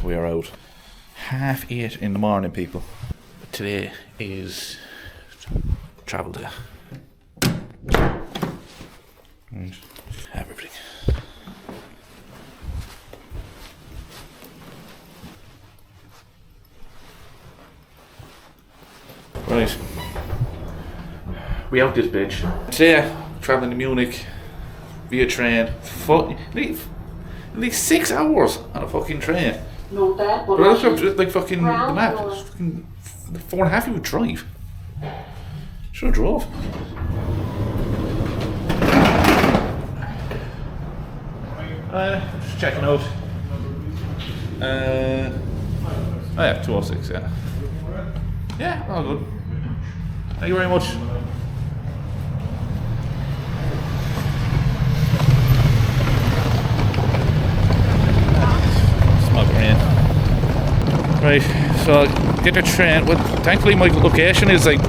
we are out. 8:30 in the morning, people. Today is travel day. Right. Everything. Right. We out this bitch. Today, travelling to Munich via train. At least 6 hours on a fucking train. But I looked up like fucking the map. It's fucking 4.5 hour drive. Should have drove. Just checking out. Oh yeah, 206, yeah. Yeah, all good. Thank you very much. Smoke rain. Right, so get the train. Well, thankfully my location is like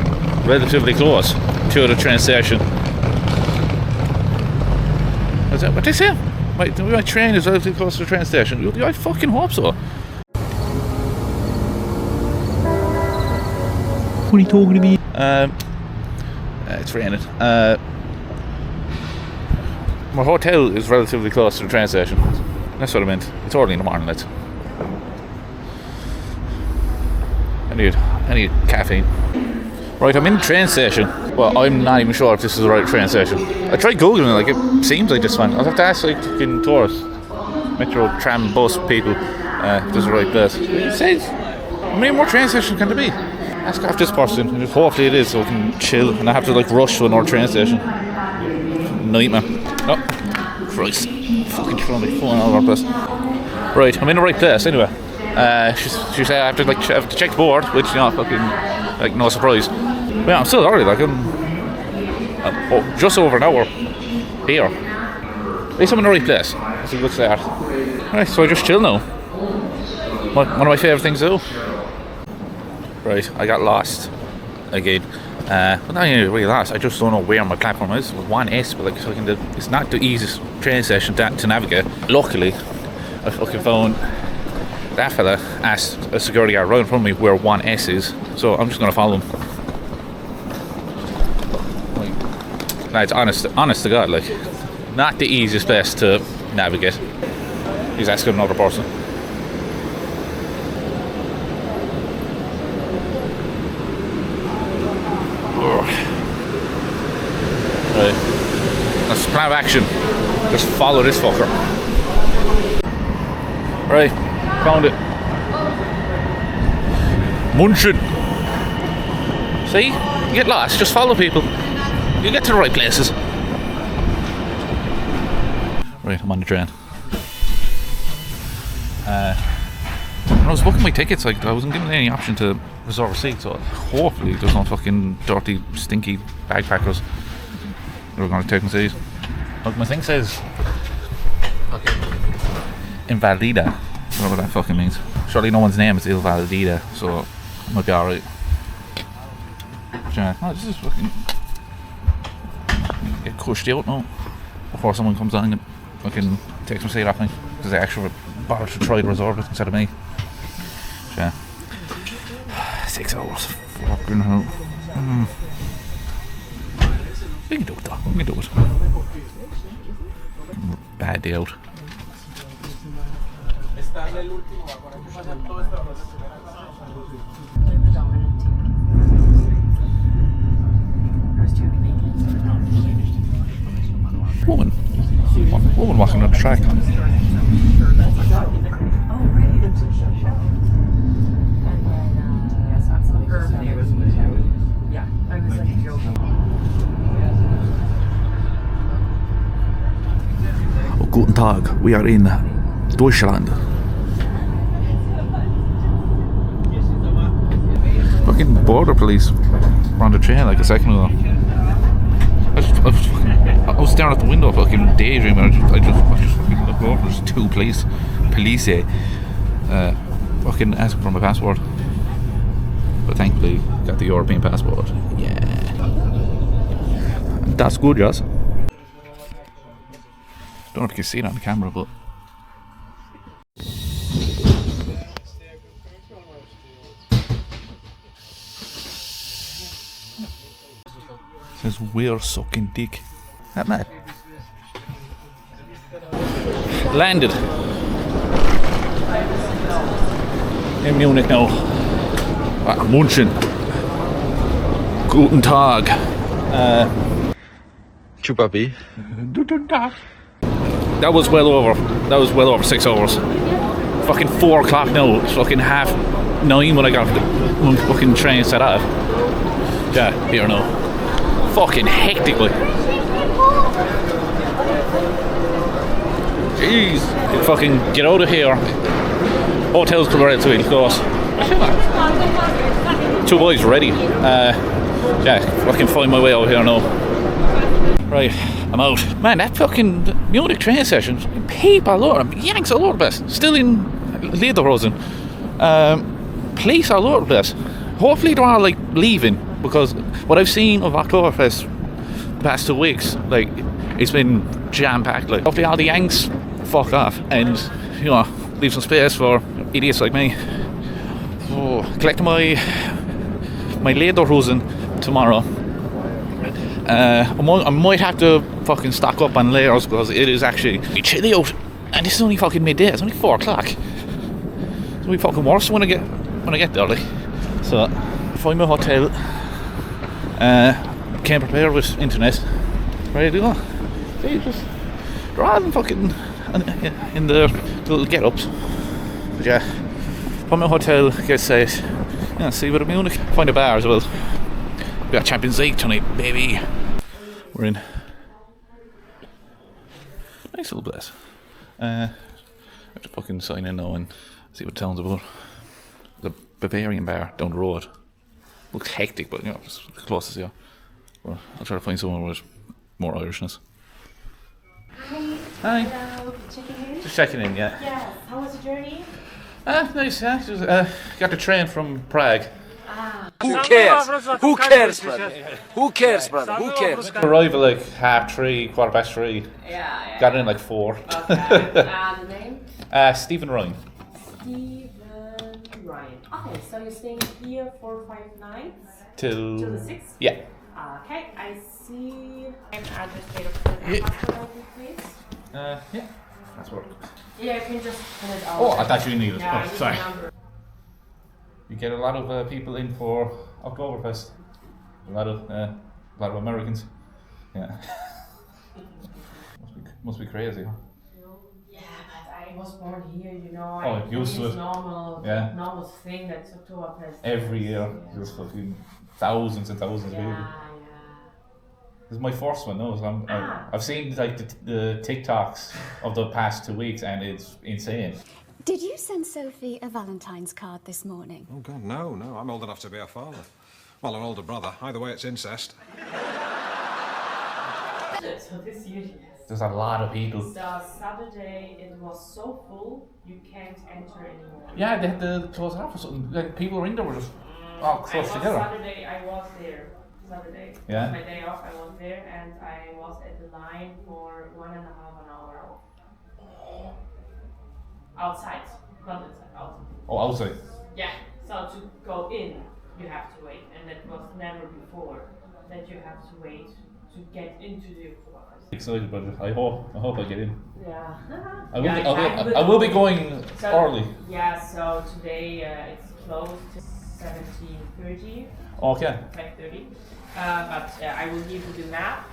relatively close to the train station. Is that what they say? My train is relatively close to the train station. I fucking hope so. What are you talking to me? It's raining. My hotel is relatively close to the train station. That's what I meant. It's early in the morning, lads. I need caffeine. Right, I'm in the train station. Well, I'm not even sure if this is the right train station. I tried googling it, like it seems like this one. I'll have to ask like fucking tourists, metro, tram, bus people, if this is the right place. It says, how many more train stations can there be? Ask after this person, and hopefully it is, so I can chill and I have to like rush to another train station. Nightmare. Oh, Christ. Fucking throwing my phone all over the place. Right, I'm in the right place anyway. She said I have to check the board, which, you know, fucking, like, no surprise. But yeah, I'm still early, like, I'm just over an hour here. At least I'm in the right place. That's a good start. Right, so I just chill now. One of my favourite things to do. Right, I got lost again. Well, not really lost. I just don't know where my platform is. It was 1S, but like it's not the easiest train station to navigate. Luckily, I fucking found that fella asked a security guard right in front of me where 1S is, so I'm just gonna follow him. Like, nah, it's honest to God, like, not the easiest place to navigate. He's asking another person. Right. That's the plan of action. Just follow this fucker. Right, found it. Munchen. See? You get lost, just follow people. You get to the right places. Right, I'm on the train. When I was booking my tickets, like, I wasn't given any option to reserve a seat, so hopefully there's no fucking dirty, stinky backpackers that are going to take my seat. Look, my thing says fucking Invalida, whatever that fucking means. Surely no one's name is Invalida, so it might be alright. Yeah, no, this is fucking get cushed out now before someone comes on and fucking takes my seat off me because they actually bothered to try to reserve it instead of me. Yeah. 6 hours. Fucking hell. We can do it though. We can do it. Bad day out. Woman walking on the track. Guten Tag, we are in Deutschland. Fucking border police were on the train like a second ago. I was staring at the window, fucking daydreaming. I just fucking looked over. There's two police, fucking asking for my passport. But thankfully, got the European passport. Yeah, that's good, yes. Don't know if you can see it on the camera, but is weird sucking dick. That mad. Landed in Munich now. Munchen. Guten Tag. Chupapi. Guten Tag. That was well over 6 hours. Fucking 4 o'clock now. It's fucking 9:30 when I got the fucking train set off. Yeah, here now. Fucking hectic, like. Jeez. Fucking get out of here. Hotels to where to close. 2 boys ready. Yeah, fucking find my way out here now. Right, I'm out. Man, that fucking Munich train station, people all over, Yanks all over the place. Still in Lederhosen. Police all over the place. Hopefully they're all like leaving, because what I've seen of Oktoberfest the past 2 weeks, like, it's been jam-packed. Like, hopefully all the Yanks fuck off and, you know, leave some space for idiots like me. So, collect my Lederhosen tomorrow. I might have to fucking stock up on layers, because it is actually chilly out, and this is only fucking midday. It's only 4 o'clock. It'll be fucking worse when I get there, like. So, find my hotel. Came prepared with internet. Ready to go. See, just driving fucking in the little get-ups. But yeah, find my hotel, get set. Yeah, see what I'm Munich. Find a bar as well. We got Champions League tonight, baby. We're in. Nice little place. I have to fucking sign in now and see what the town's about. The Bavarian bar down the road. Looks hectic, but you know, it's the closest here. Well, I'll try to find someone with more Irishness. Hi. Hello. Checking in? Just checking in, yeah. Yes. How was the journey? Nice, yeah. Just, got the train from Prague. Who cares? Who cares, brother? Who cares, brother? Who cares? Arrived at like 3:30, 3:15. Yeah. Got in like 4. Okay. And the name? Stephen Ryan. Stephen Ryan. Okay, so you're staying here for 5 nights? Till the 6th? Yeah. Okay, I see. And address, date of birth, and passport, please. Yeah. That's what. Yeah, you can just put it out. Oh, I thought you needed it. Yeah, Oh, sorry. number. You get a lot of people in for Oktoberfest. A lot of Americans. Yeah. must be crazy, huh? Yeah, but I was born here, you know. Oh, used to it. It's normal thing that's Oktoberfest. Every year, Yeah. there's fucking thousands and thousands of people. Yeah. This is my first one, no? So I've seen like the TikToks of the past 2 weeks, and it's insane. Did you send Sophie a Valentine's card this morning? Oh, God, no. I'm old enough to be a father. Well, an older brother. Either way, it's incest. So this year, yes. There's a lot of people. So Saturday it was so full you can't enter anymore. Yeah, they had to close it off or something. Like, people were in there were just all close together. Saturday I was there. Saturday. Yeah. My day off I was there and I was at the line for 1.5 hour. Outside. Not inside, outside. Oh, outside. Yeah. So to go in you have to wait, and that was never before that you have to wait to get into the Oktoberfest. Excited, but I hope I get in. Yeah. I will be going early. Yeah, so today it's closed to 17:30. Okay. 5:30. But I will give you the map.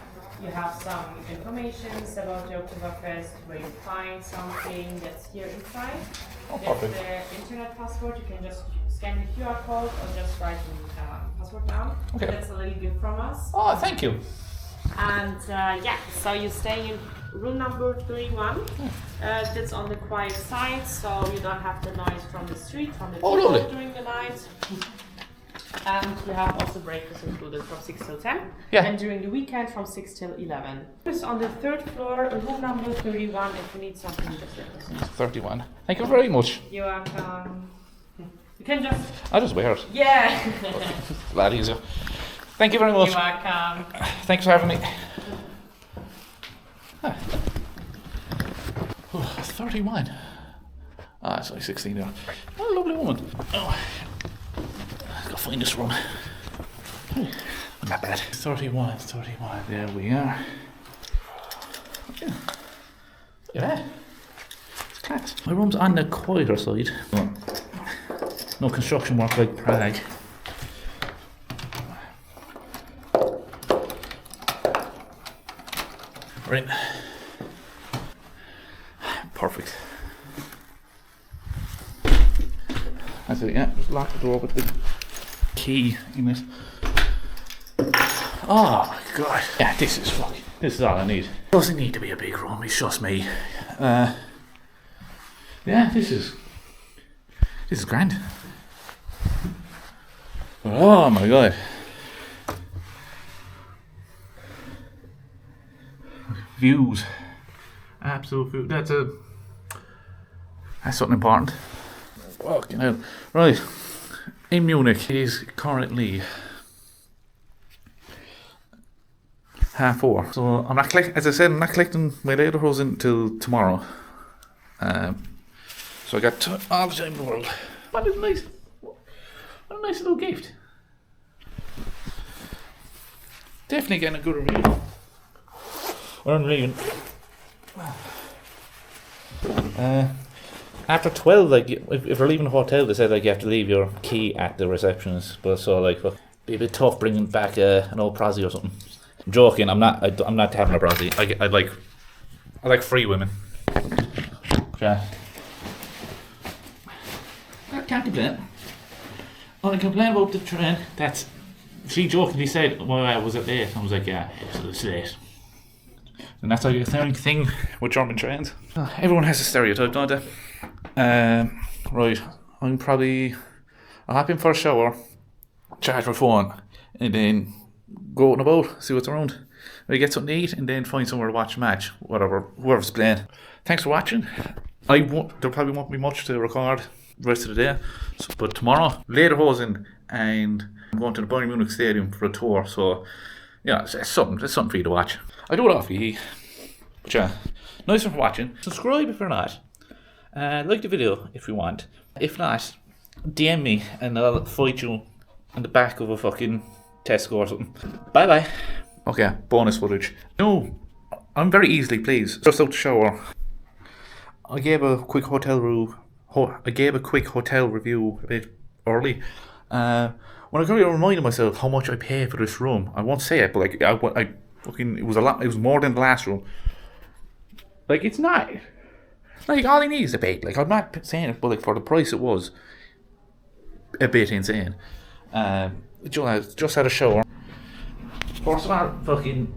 You have some information about the Oktoberfest, where you find something that's here inside. Oh, That's perfect. the internet password. You can just scan the QR code or just write the password down. Okay. That's a little gift from us. Oh, thank you. And so you stay in room number 31. That's on the quiet side, so you don't have the noise from the street, from the people lovely. during the night. And you have also breakfast included from 6 till 10. Yeah. And during the weekend from 6 till 11. It's on the 3rd floor, room number 31. If you need something, just let us know. 31. Thank you very much. You're welcome. You can just... I'll just wear it. Yeah. A lot easier. Thank you very much. You're welcome. Thanks for having me. 31. Ah, it's only 16 there. Oh, lovely woman. Oh, I've got to find this room. Not bad. 31, 31. There we are. Yeah. Look at that. It's class. My room's on the quieter side. No construction work like Prague. Right. Perfect. That's it, yeah. Just lock the door with the key in it. Oh my god. Yeah, this is all I need. Doesn't need to be a big room, it's just me. Yeah, this is grand. Oh my god. Views. Absolute view. That's something important. Fucking hell. Right. In Munich, it is currently 4:30. So I'm not as I said, I'm not collecting my lederhosen until tomorrow. So I got all the time in the world. What a nice little gift. Definitely getting a good review. Or I'm leaving. After 12, like, if you're leaving the hotel, they said like you have to leave your key at the receptionist. But so like, be a bit tough bringing back an old prosy or something. I'm joking. I'm not having a prosy. I like free women. Yeah. I can't complain. Only complain about the train. She jokingly said, "Well, was it late?" I was like, "Yeah, it was late." And that's like a thing with German trains. Everyone has a stereotype, don't they? Right, I'll hop in for a shower, charge my phone, and then go out and about, see what's around. Maybe get something to eat, and then find somewhere to watch a match, whoever's playing. Thanks for watching. There probably won't be much to record the rest of the day, but tomorrow, lederhosen, and I'm going to the Bayern Munich Stadium for a tour, so yeah, it's something for you to watch. I do it off you, but yeah, nice one for watching. Subscribe if you're not. Like the video if you want. If not, DM me and I'll fight you on the back of a fucking Tesco or something. Bye bye. Okay, bonus footage. No, I'm very easily pleased. Just out the shower. I gave a quick hotel review a bit early. When I kind of reminded myself how much I pay for this room. I won't say it, but like it was a lot. It was more than the last room. Like, it's not. Like, all I need is a bed. Like, I'm not saying it, but like for the price, it was a bit insane. Just had a shower. First of all, fucking.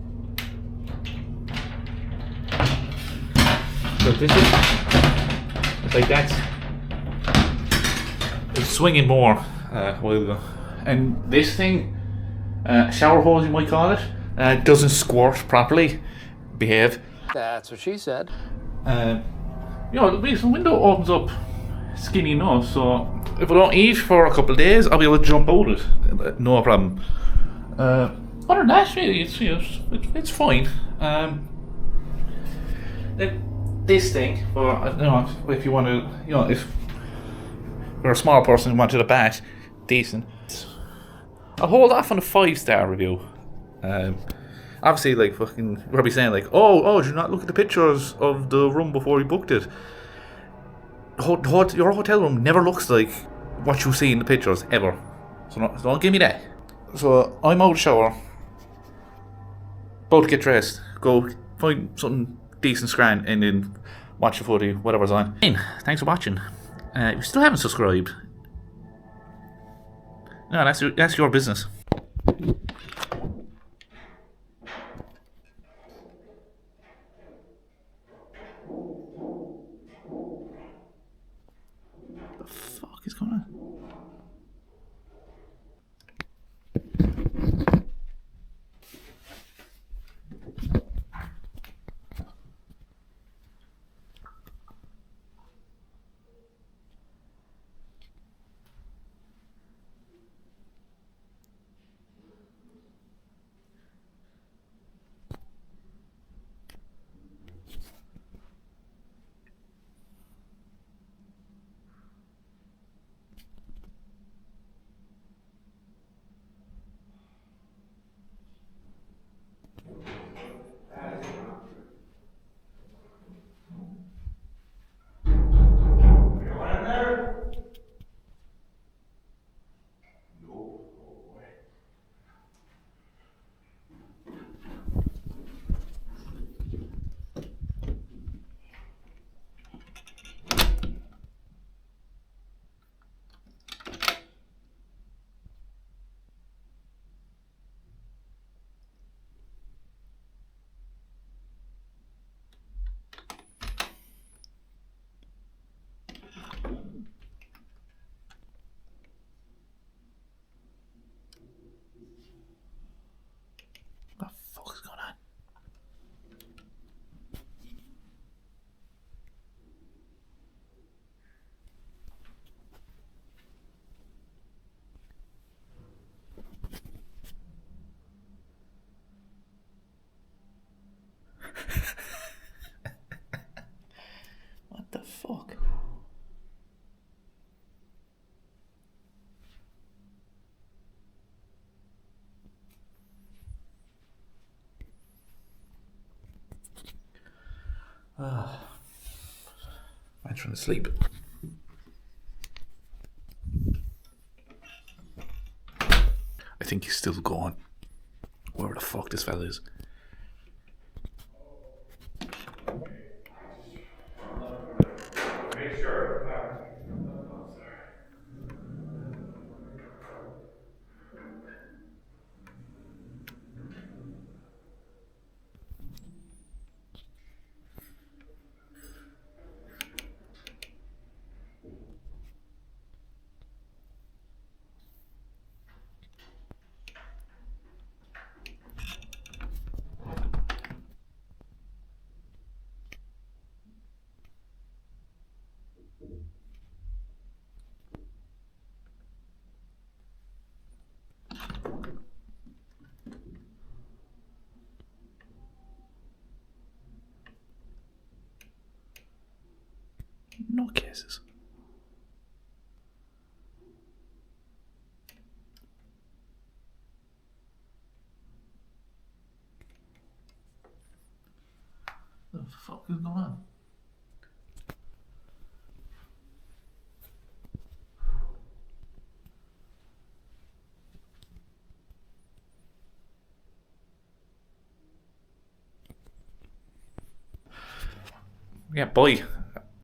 So this is like it's swinging more a while ago, and this thing, shower hose you might call it, doesn't squirt properly. Behave. That's what she said. The window opens up skinny enough, so if I don't eat for a couple of days, I'll be able to jump out it. No problem. Other than that, really, it's fine. This thing, if you want to, if you're a small person who wanted a bat, decent. I'll hold off on a 5-star review. Obviously, like, fucking, we'll be saying, like, oh, did you not look at the pictures of the room before you booked it? Your hotel room never looks like what you see in the pictures, ever. So don't give me that. So, I'm out of the shower, about to get dressed, go find something decent scran, and then watch the footy, whatever's on. Thanks for watching. If you still haven't subscribed, no, that's your business. The fuck is going on? What the fuck? I'm trying to sleep. I think he's still going. Wherever the fuck this fella is. No cases. What the fuck is going on? Yeah, bye.